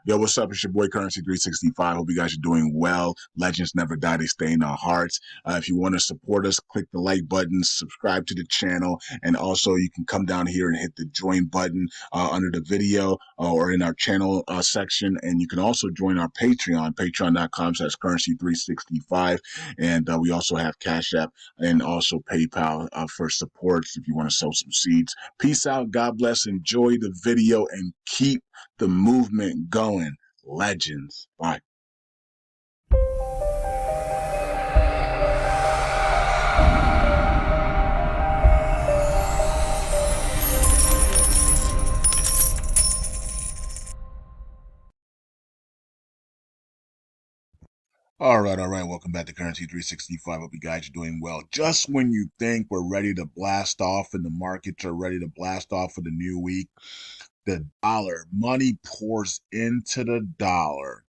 Yo, what's up? It's your boy Currency 365. Hope you guys are doing well. Legends never die, they stay in our hearts. If you want to support us, click the like button, subscribe to the channel, and also you can come down here and hit the join button under the video or in our channel section. And you can also join our Patreon, patreon.com/currency365. And we also have Cash App and also PayPal for support if you want to sow some seeds. Peace out. God bless. Enjoy the video and keep the movement going. Legends. Bye. All right. Welcome back to Currency 365. Hope you guys are doing well. Just when you think we're ready to blast off and the markets are ready to blast off for the new week, the dollar, money pours into the dollar.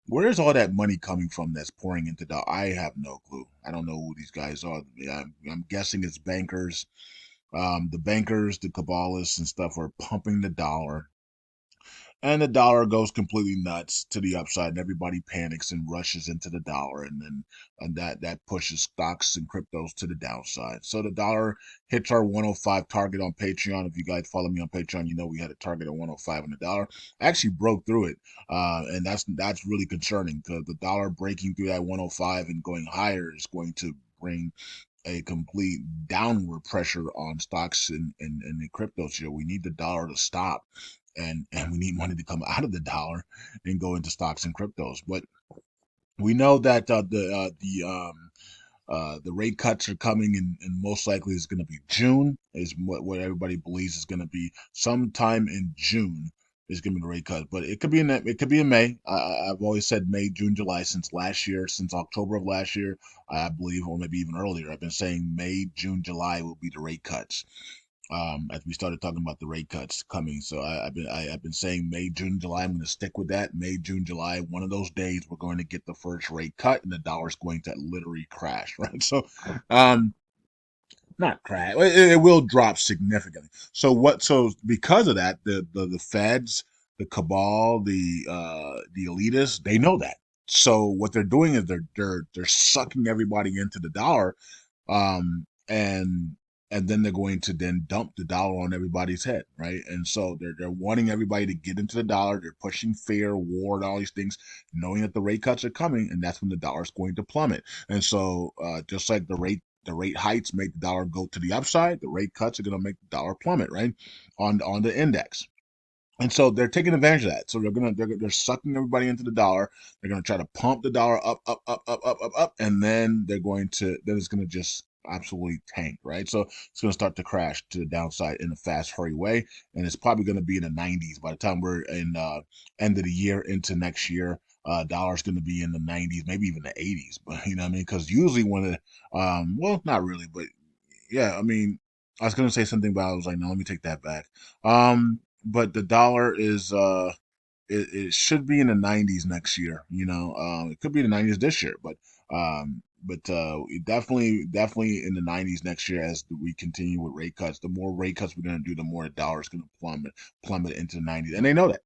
Where's all that money coming from that's pouring into the? I have no clue. I don't know who these guys are. I'm guessing it's bankers. The bankers, the Kabbalists and stuff are pumping the dollar, and the dollar goes completely nuts to the upside, and everybody panics and rushes into the dollar, and that pushes stocks and cryptos to the downside. So the dollar hits our 105 target on Patreon. If you guys follow me on Patreon, you know we had a target of 105 on the dollar. Actually broke through it, and that's really concerning because the dollar breaking through that 105 and going higher is going to bring a complete downward pressure on stocks and the cryptos here. We need the dollar to stop, and we need money to come out of the dollar and go into stocks and cryptos. But we know that the rate cuts are coming, and most likely it's going to be June. Is what everybody believes is going to be sometime in June. Is going to be the rate cut, but it could be in May. I've always said May, June, July since last year, since October of last year, I believe, or maybe even earlier. I've been saying May, June, July will be the rate cuts. As we started talking about the rate cuts coming, so I've been saying May, June, July. I'm going to stick with that. May, June, July. One of those days, we're going to get the first rate cut, and the dollar's going to literally crash. Right. So, um, not crash. It will drop significantly. So what? So because of that, the feds, the cabal, the elitists, they know that. So what they're doing is they're sucking everybody into the dollar, and then they're going to then dump the dollar on everybody's head, right? And so they're wanting everybody to get into the dollar. They're pushing fear, war, and all these things, knowing that the rate cuts are coming, and that's when the dollar is going to plummet. And so just like the rate hikes make the dollar go to the upside, the rate cuts are going to make the dollar plummet, right, on the index. And so they're taking advantage of that. So they're sucking everybody into the dollar. They're gonna try to pump the dollar up, and then it's gonna just absolutely tank, right? So it's gonna start to crash to the downside in a fast, hurry way, and it's probably gonna be in the 90s by the time we're in end of the year into next year. Dollar's gonna be in the 90s, maybe even the 80s, but you know what I mean? Because usually when it, well, not really, but yeah, I mean, I was gonna say something, but I was like, no, let me take that back. But the dollar is it should be in the 90s next year. You know, it could be in the 90s this year, definitely in the 90s next year as we continue with rate cuts. The more rate cuts we're going to do, the more the dollar is going to plummet into the 90s, and they know that.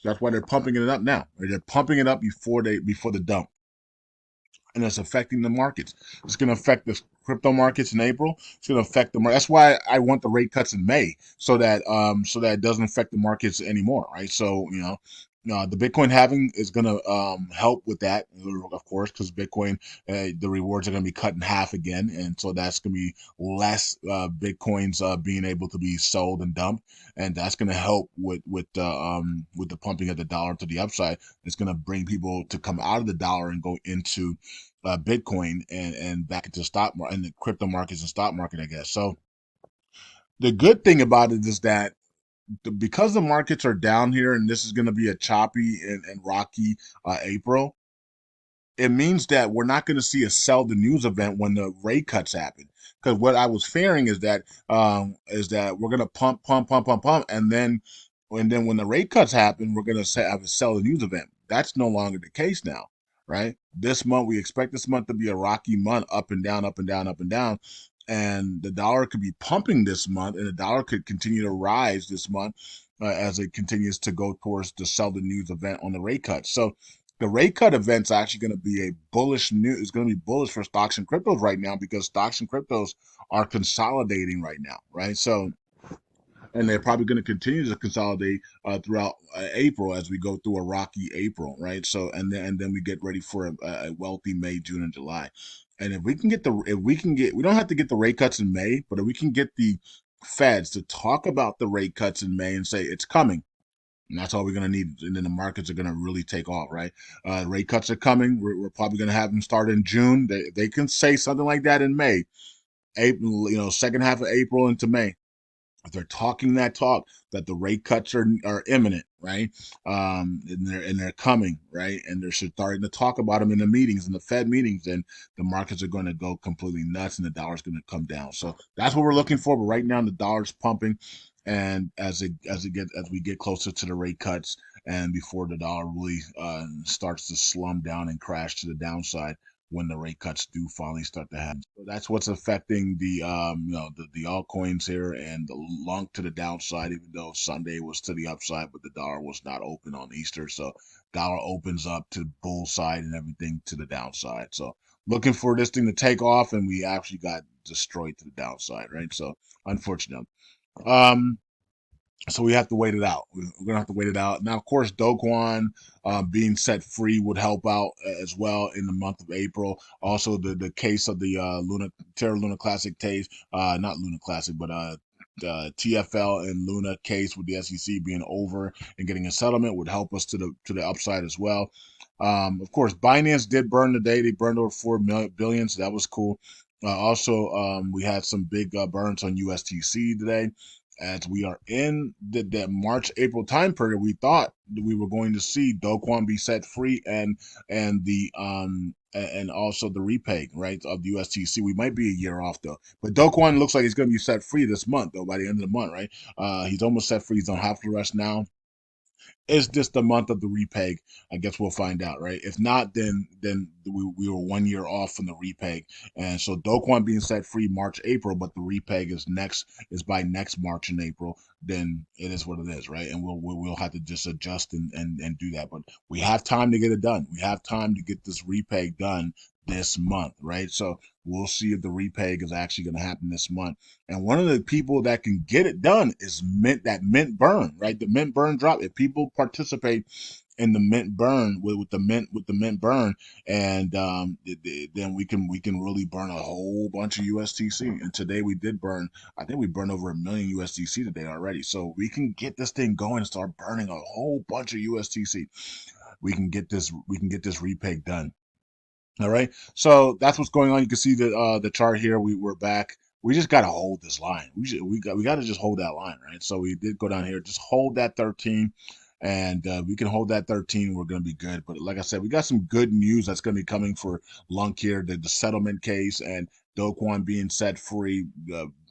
That's why they're pumping it up now. They're pumping it up before the dump, and it's affecting the markets. It's going to affect the crypto markets in April. It's going to affect the market. That's why I want the rate cuts in May, so that it doesn't affect the markets anymore, right? So the Bitcoin halving is going to help with that, of course, because Bitcoin, the rewards are going to be cut in half again, and so that's going to be less Bitcoins being able to be sold and dumped, and that's going to help with the pumping of the dollar to the upside. It's going to bring people to come out of the dollar and go into Bitcoin and back into stock market and the crypto markets and stock market, I guess. So the good thing about it is that because the markets are down here and this is going to be a choppy and rocky April, it means that we're not going to see a sell the news event when the rate cuts happen. Because what I was fearing is that we're going to pump, and then when the rate cuts happen, we're going to have a sell the news event. That's no longer the case now, right? This month we expect this month to be a rocky month, up and down, up and down, up and down, and the dollar could be pumping this month, and the dollar could continue to rise this month, as it continues to go towards the sell the news event on the rate cut. So the rate cut event's actually going to be a bullish news. It's going to be bullish for stocks and cryptos right now because stocks and cryptos are consolidating right now, right? So and they're probably going to continue to consolidate throughout April as we go through a rocky April, right? So and then we get ready for a wealthy May, June, and July. And if we don't have to get the rate cuts in May, but if we can get the Feds to talk about the rate cuts in May and say it's coming, and that's all we're going to need. And then the markets are going to really take off, right? Rate cuts are coming. We're probably going to have them start in June. They can say something like that in May, April, second half of April into May. If they're talking that talk that the rate cuts are imminent, right? And they're coming, right? And they're starting to talk about them in the meetings, in the Fed meetings, then the markets are going to go completely nuts, and the dollar's going to come down. So that's what we're looking for. But right now, the dollar's pumping, and as we get closer to the rate cuts, and before the dollar really starts to slump down and crash to the downside, when the rate cuts do finally start to happen. So that's what's affecting the altcoins here and the LUNC to the downside, even though Sunday was to the upside, but the dollar was not open on Easter. So dollar opens up to bull side and everything to the downside. So looking for this thing to take off, and we actually got destroyed to the downside, right? So unfortunate. Um, so we have to wait it out. We're gonna have to wait it out. Now, of course, Do Kwon being set free would help out as well in the month of April. Also, the case of the Terra Luna Classic case, not Luna Classic, but TFL and Luna case with the SEC being over and getting a settlement would help us to the upside as well. Of course, Binance did burn today. They burned over 4 billion, so that was cool. Also, we had some big burns on USTC today as we are in the March April time period. We thought that we were going to see Do Kwon be set free and also the repay right of the USTC. We might be a year off though, but Do Kwon looks like he's going to be set free this month though by the end of the month, right? He's almost set free. He's on half the rest now. Is this the month of the repeg? I guess we'll find out, right? If not, then we were 1 year off from the repeg, and so Do Kwon being set free March April, but the repeg is by next March and April. Then it is what it is, right? And we'll have to just adjust and do that. But we have time to get it done. We have time to get this repeg done this month, right? So we'll see if the repeg is actually going to happen this month. And one of the people that can get it done is Mint burn, right? The Mint burn drop. If people participate in the Mint burn with the Mint burn, and then we can really burn a whole bunch of USTC. And today we did burn. I think we burned over 1 million USDC today already. So we can get this thing going and start burning a whole bunch of USDC. We can get this repeg done. All right. So that's what's going on. You can see the chart here. We're back. We just gotta hold this line. We gotta just hold that line, right? So we did go down here. Just hold that 13, and we can hold that 13. We're gonna be good. But like I said, we got some good news that's gonna be coming for LUNC here. The settlement case and Do Kwon being set free.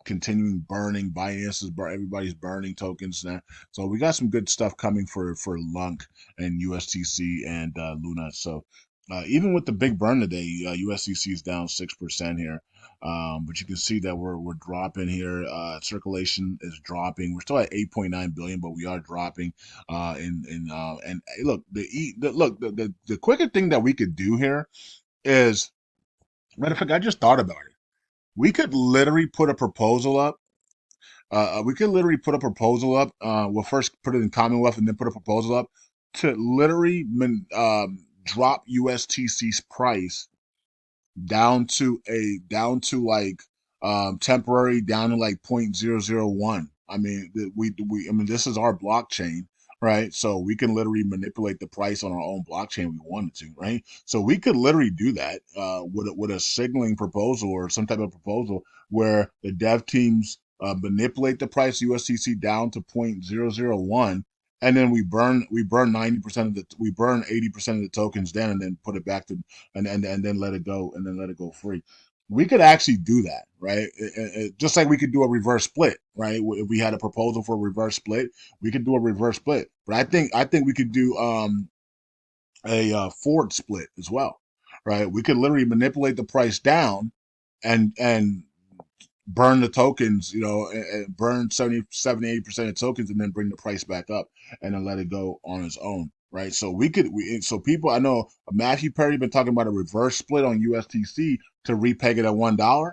Continuing burning, everybody's burning tokens now. So we got some good stuff coming for LUNC and USTC and Luna. So even with the big burn today, USDC is down 6% here. But you can see that we're dropping here. Circulation is dropping. We're still at 8.9 billion, but we are dropping. And look, the quicker thing that we could do here is, matter of fact, I just thought about it. We could literally put a proposal up. We could literally put a proposal up. We'll first put it in Commonwealth and then put a proposal up to literally drop USTC's price down to like temporary down to like 0.001. I mean, this is our blockchain, right? So we can literally manipulate the price on our own blockchain if we wanted to, right? So we could literally do that with a signaling proposal or some type of proposal where the dev teams manipulate the price of USDC down to 0.001, and then we burn 90% of the we burn 80% of the tokens then, and then put it back to and then let it go, and then let it go free. We could actually do that, right? Just like we could do a reverse split, right? If we had a proposal for a reverse split, we could do a reverse split. But I think we could do a forward split as well, right? We could literally manipulate the price down and burn the tokens, and burn 80% of tokens, and then bring the price back up, and then let it go on its own, right? So so people, I know Matthew Perry been talking about a reverse split on USTC to repeg it at $1.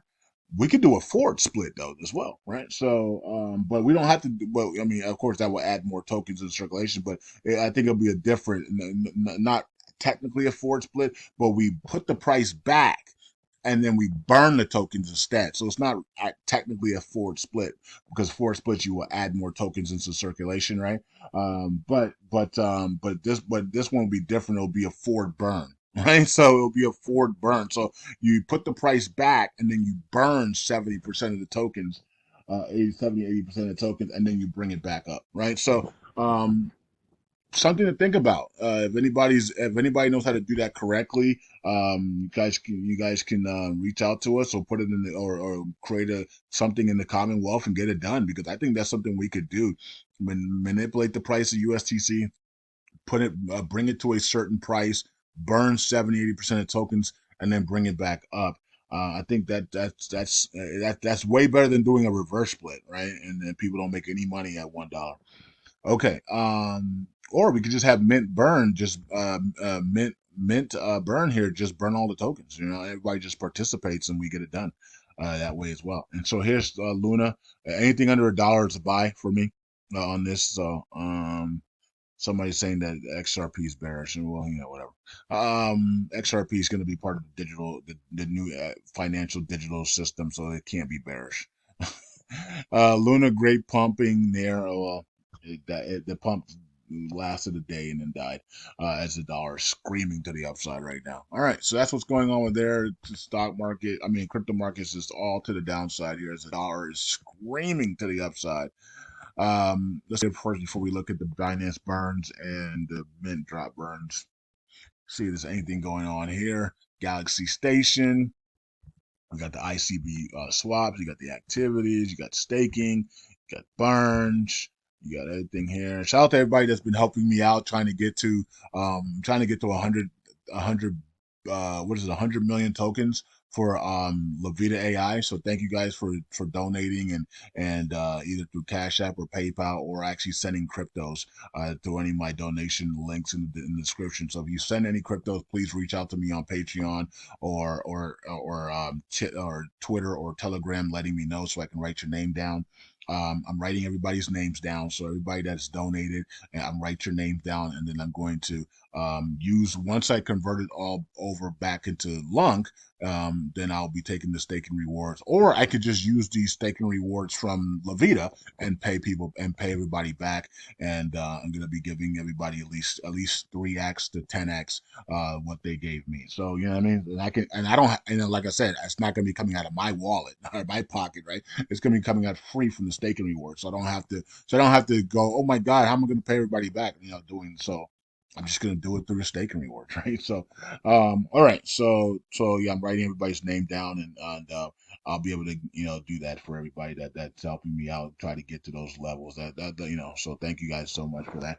We could do a forward split though as well, right? So, but we don't have to. Well, I mean, of course, that will add more tokens in circulation, but I think it'll be a different, not technically a forward split, but we put the price back and then we burn the tokens instead. So it's not technically a forward split, because forward split you will add more tokens into circulation, right? But this one will be different. It'll be a forward burn, right? So it'll be a forward burn. So you put the price back and then you burn 70% of the tokens, 80% of the tokens, and then you bring it back up, right? So something to think about. If anybody knows how to do that correctly, you guys can reach out to us or put it in or create something in the Commonwealth and get it done, because I think that's something we could do. Manipulate the price of USTC, bring it to a certain price, burn 70-80% of tokens, and then bring it back up. I think that's way better than doing a reverse split, right? And then people don't make any money at $1. Okay. Or we could just have Mint burn, just Mint burn here, just burn all the tokens. Everybody just participates and we get it done that way as well. And so here's Luna. Anything under $1 is a buy for me on this. So somebody's saying that XRP is bearish, and well, whatever. XRP is going to be part of the new financial digital system, so it can't be bearish. Luna great pumping there. Well, the pump lasted a day and then died as the dollar is screaming to the upside right now. All right, so that's what's going on with there. The stock market, I mean, crypto markets is all to the downside here as the dollar is screaming to the upside. Let's get first before we look at the Binance burns and the Mint drop burns. See if there's anything going on here. Galaxy Station. We got the ICB swaps, you got the activities, you got staking, you got burns, you got everything here. Shout out to everybody that's been helping me out trying to get to 100 what is it, 100 million tokens for Levita AI. So thank you guys for donating and either through Cash App or PayPal, or actually sending cryptos through any of my donation links in the description. So if you send any cryptos, please reach out to me on Patreon or Twitter or Telegram, letting me know so I can write your name down. I'm writing everybody's names down, so everybody that's donated, and I'm write your name down, and then I'm going to use, once I convert it all over back into LUNC, then I'll be taking the staking rewards, or I could just use these staking rewards from Levita and pay everybody back, and I'm gonna be giving everybody at least 3x to 10x what they gave me. So you know what I mean, and I don't, and like I said, it's not gonna be coming out of my wallet or my pocket, right? It's gonna be coming out free from the staking rewards, so I don't have to go, oh my god, how am I gonna pay everybody back? Doing so. I'm just gonna do it through the staking rewards, right? So, all right, so yeah, I'm writing everybody's name down, and I'll be able to do that for everybody that's helping me out, try to get to those levels. So thank you guys so much for that.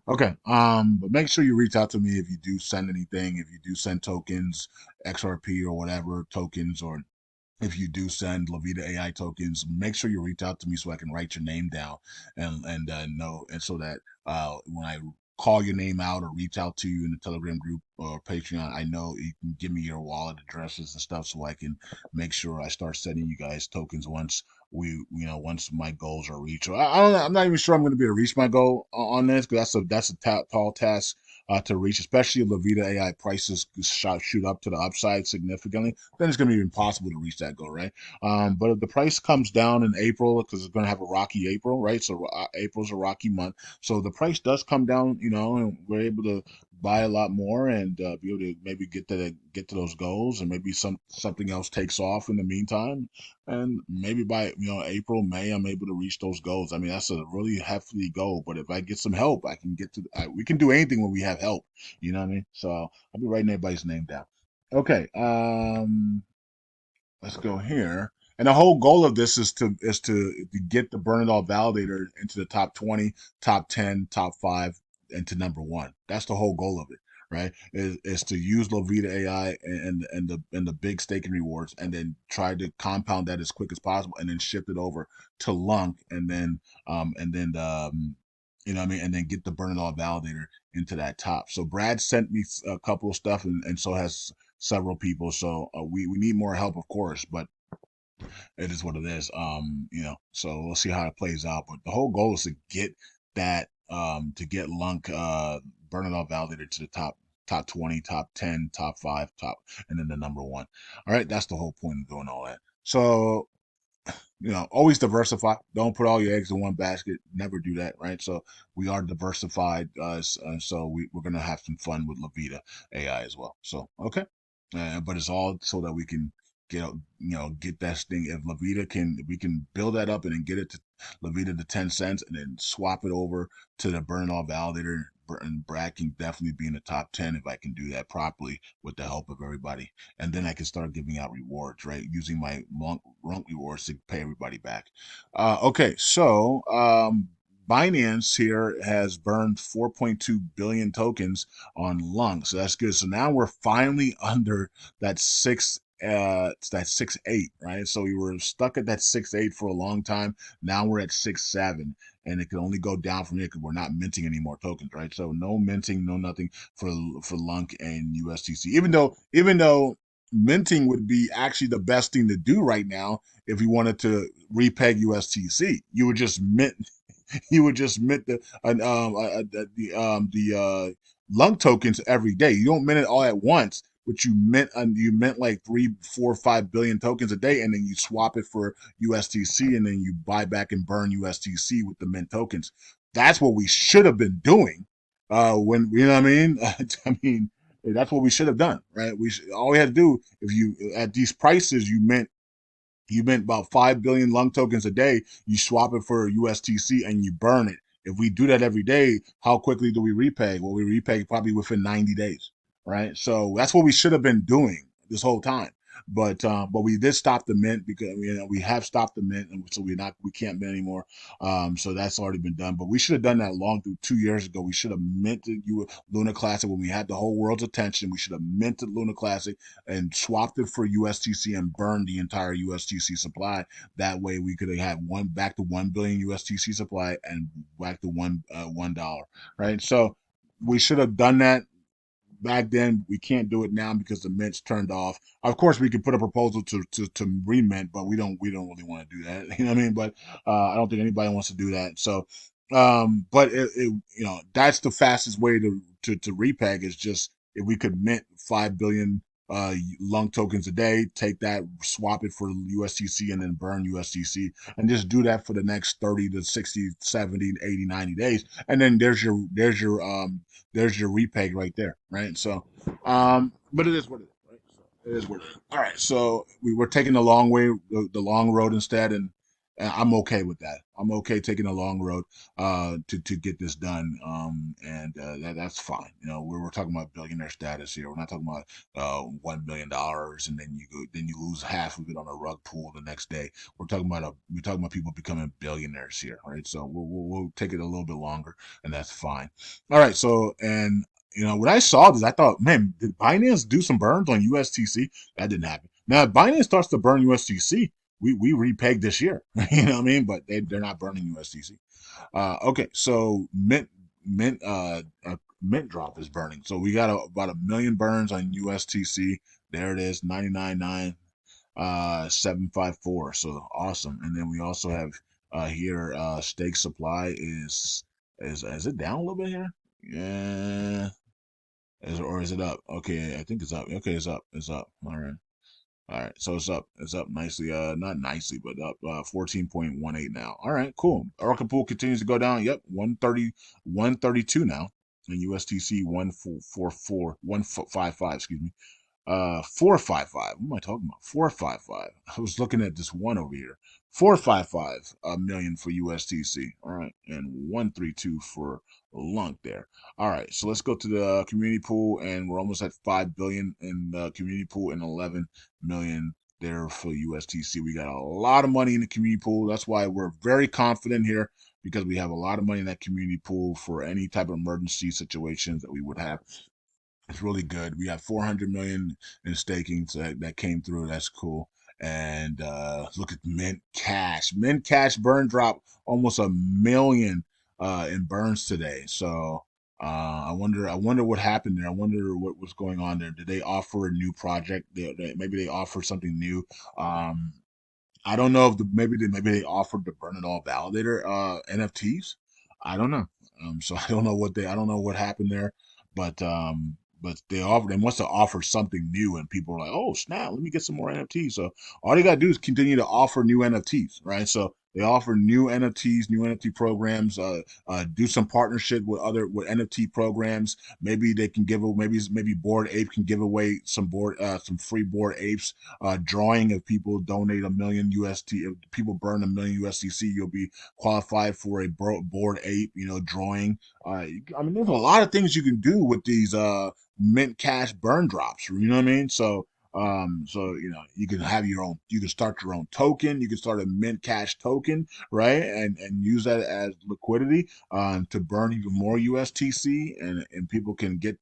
Okay, but make sure you reach out to me if you do send anything, if you do send tokens, XRP or whatever tokens, or if you do send Levita AI tokens, make sure you reach out to me so I can write your name down and know, and so that when I call your name out or reach out to you in the Telegram group or Patreon, I know you can give me your wallet addresses and stuff so I can make sure I start sending you guys tokens once my goals are reached. I don't know, I'm not even sure I'm going to be able to reach my goal on this, because that's a tall task to reach, especially if Levita AI prices shoot up to the upside significantly. Then it's going to be impossible to reach that goal, right? But if the price comes down in April, because it's going to have a rocky April, right? So April's a rocky month. So the price does come down, and we're able to buy a lot more and be able to maybe get to those goals, and maybe something else takes off in the meantime, and maybe by April, May, I'm able to reach those goals. I mean, that's a really hefty goal, but if I get some help, I can we can do anything when we have help. You know what I mean? So I'll be writing everybody's name down. Okay. Let's go here. And the whole goal of this is to get the Burn It All validator into the top 20, top 10, top 5, and to number 1. That's the whole goal of it, right? Is to use Lovita AI and the big staking rewards, and then try to compound that as quick as possible, and then shift it over to LUNC, you know what I mean, and then get the burn it all validator into that top. So Brad sent me a couple of stuff, and so has several people. So we need more help, of course, but it is what it is. So we'll see how it plays out. But the whole goal is to get that to get LUNC burn it all validated to the top 20, top 10, top 5, top, and then the number one. All right, that's the whole point of doing all that. So always diversify. Don't put all your eggs in one basket. Never do that, right? So we are diversified. So we're gonna have some fun with Lavita AI as well. So okay, but it's all so that we can get that thing. If Lavita we can build that up and then get it to Lavita to 10 cents, and then swap it over to the burn all validator. And Brad can definitely be in the top 10 if I can do that properly with the help of everybody, and then I can start giving out rewards, right? Using my LUNC rewards to pay everybody back. Okay, so Binance here has burned 4.2 billion tokens on LUNC, so that's good. So now we're finally under that 6.8, right? So we were stuck at that 6.8 for a long time. Now we're at 6.7, and it can only go down from here because we're not minting any more tokens, right? So no minting, no nothing for LUNC and USTC. Even though minting would be actually the best thing to do right now if you wanted to repeg USTC. You would just mint the LUNC tokens every day. You don't mint it all at once, but you mint like 3, 4, 5 billion tokens a day, and then you swap it for USTC, and then you buy back and burn USTC with the mint tokens. That's what we should have been doing. When you know what I mean? I mean, that's what we should have done, right? All we had to do, if you at these prices, you mint about 5 billion LUNC tokens a day. You swap it for USTC and you burn it. If we do that every day, how quickly do we repay? Well, we repay probably within 90 days, right? So that's what we should have been doing this whole time. But we did stop the mint because we have stopped the mint, and so we can't mint anymore. So that's already been done. But we should have done that long through 2 years ago. We should have minted Luna Classic when we had the whole world's attention. We should have minted Luna Classic and swapped it for USTC and burned the entire USTC supply. That way we could have had back to 1 billion USTC supply and back to $1, right? So we should have done that back then. We can't do it now because the mint's turned off. Of course, we could put a proposal to remint, but we don't really want to do that. You know what I mean? But I don't think anybody wants to do that. So, but that's the fastest way to repeg is just if we could mint 5 billion LUNC tokens a day, take that, swap it for USTC, and then burn USTC, and just do that for the next 30 to 60, 70, 80, 90 days. And then there's your repeg right there, right? So, but it is what it is, right? So it is what it is. All right, so we were taking the long way, the long road instead, and I'm okay with that. I'm okay taking a long road to get this done, and that's fine. We're talking about billionaire status here. We're not talking about $1 billion, and then you lose half of it on a rug pull the next day. We're talking about people becoming billionaires here, right? So we'll take it a little bit longer, and that's fine. All right, so and when I saw this, I thought, man, did Binance do some burns on USTC? That didn't happen. Now, if Binance starts to burn USTC, we repeg this year. You know what I mean? But they're not burning USDC. Okay, so mint drop is burning. So we got about 1 million burns on USTC. There it is, 99.9 754. So awesome. And then we also have here stake supply is it down a little bit here? Yeah. Or is it up? Okay, I think it's up. Okay, it's up. It's up. All right. All right, so it's up. It's up nicely. Not nicely, but up 14.18 now. All right, cool. Oracle pool continues to go down. Yep, 132 now. And USTC 155, excuse me. 455. What am I talking about? 455. I was looking at this one over here. 455 million for USTC. All right, and 132 for LUNC there. All right, so let's go to the community pool, and we're almost at 5 billion in the community pool and 11 million there for USTC. We got a lot of money in the community pool. That's why we're very confident here, because we have a lot of money in that community pool for any type of emergency situations that we would have. It's really good. We have 400 million in staking that came through. That's cool. And look at Mint Cash. Mint Cash burn drop almost a million in burns today. So I wonder what happened there. I wonder what was going on there. Did they offer a new project? Maybe they offered something new. Um, I don't know if maybe they offered the Burn It All Validator NFTs. I don't know. So I don't know what happened there, but they must have offered something new, and people were like, oh snap, let me get some more NFTs. So all you gotta do is continue to offer new NFTs, right? So they offer new NFTs, new NFT programs. Do some partnership with NFT programs. Maybe they can maybe Bored Ape can give away some free Bored Apes drawing. If people donate a million UST, if people burn a million USDC, you'll be qualified for a Bored Ape, drawing. I mean, there's a lot of things you can do with these Mint Cash burn drops. You know what I mean? So you can you can start your own token. You can start a Mint Cash token, right? And use that as liquidity to burn even more USTC, and people can get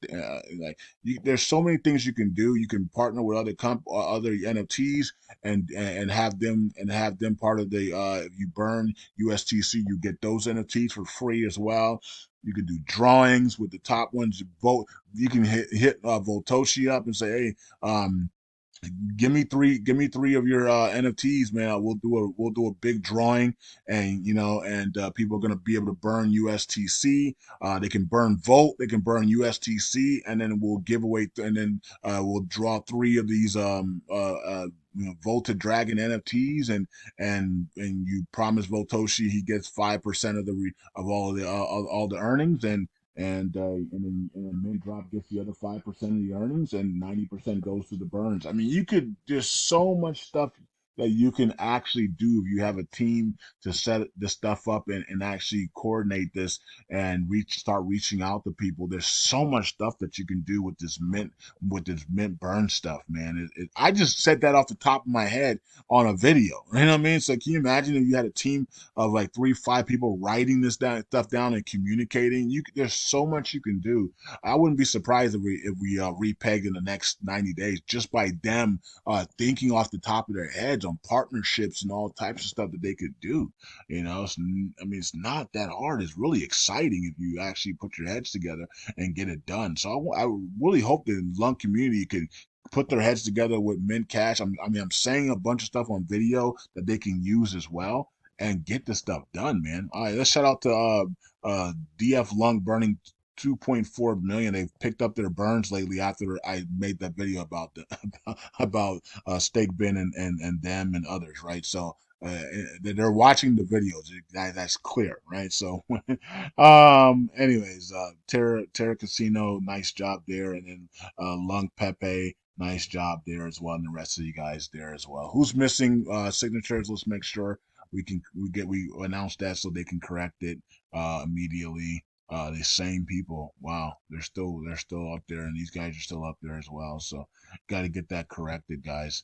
there's so many things you can do. You can partner with other NFTs and have them part of the if you burn USTC, you get those NFTs for free as well. You can do drawings with the top ones. You can hit Votoshi up and say, hey, um, give me three of your NFTs, man. We'll do a big drawing, and people are gonna be able to burn USTC. They can burn Volt, they can burn USTC, and then we'll give away, and then we'll draw three of these Volta Dragon NFTs, and you promise Votoshi he gets 5% of all the earnings, and then Mint Drop gets the other 5% of the earnings, and 90% goes to the burns. I mean, there's so much stuff that you can actually do if you have a team to set this stuff up and actually coordinate this and start reaching out to people. There's so much stuff that you can do with this mint burn stuff, man. I just said that off the top of my head on a video. You know what I mean? So can you imagine if you had a team of like 3, 5 people writing this stuff down and communicating? There's so much you can do. I wouldn't be surprised if we repeg in the next 90 days just by them thinking off the top of their heads on partnerships and all types of stuff that they could do. I mean, it's not that hard. It's really exciting if you actually put your heads together and get it done. So I really hope the LUNC community could put their heads together with Mint Cash. I'm saying a bunch of stuff on video that they can use as well and get the stuff done, man. All right, let's shout out to DF Lung burning 2.4 million. They've picked up their burns lately after I made that video about about Steak Bin and them and others, right? So they're watching the videos. That's clear, right? So, anyways, Terra Casino, nice job there, and then Lung Pepe, nice job there as well, and the rest of you guys there as well. Who's missing signatures? Let's make sure we announce that so they can correct it immediately. The same people. Wow, they're still up there, and these guys are still up there as well. So, got to get that corrected, guys.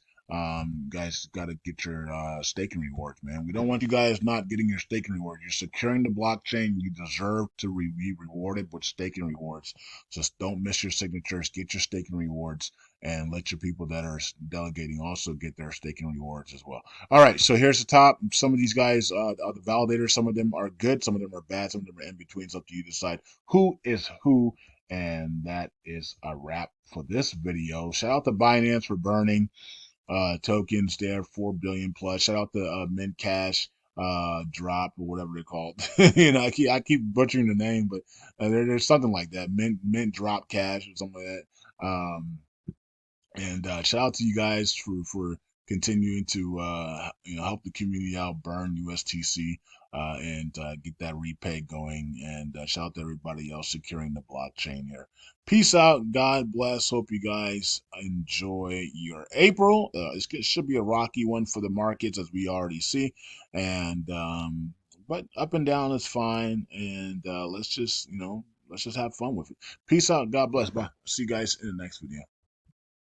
Guys, got to get your staking rewards, man. We don't want you guys not getting your staking rewards. You're securing the blockchain. You deserve to be rewarded with staking rewards. Just don't miss your signatures. Get your staking rewards, and let your people that are delegating also get their staking rewards as well. All right, so here's the top. Some of these guys are the validators. Some of them are good. Some of them are bad. Some of them are in between. It's up to you to decide who is who. And that is a wrap for this video. Shout out to Binance for burning tokens there, 4 billion plus. Shout out to Mint Cash drop or whatever they're called. I keep butchering the name, but there's something like that. Mint drop cash or something like that. And shout out to you guys for continuing to help the community out, burn USTC, and get that repay going. And shout out to everybody else securing the blockchain here. Peace out. God bless. Hope you guys enjoy your April. It should be a rocky one for the markets, as we already see. And but up and down is fine. And let's just have fun with it. Peace out. God bless. Bye. See you guys in the next video.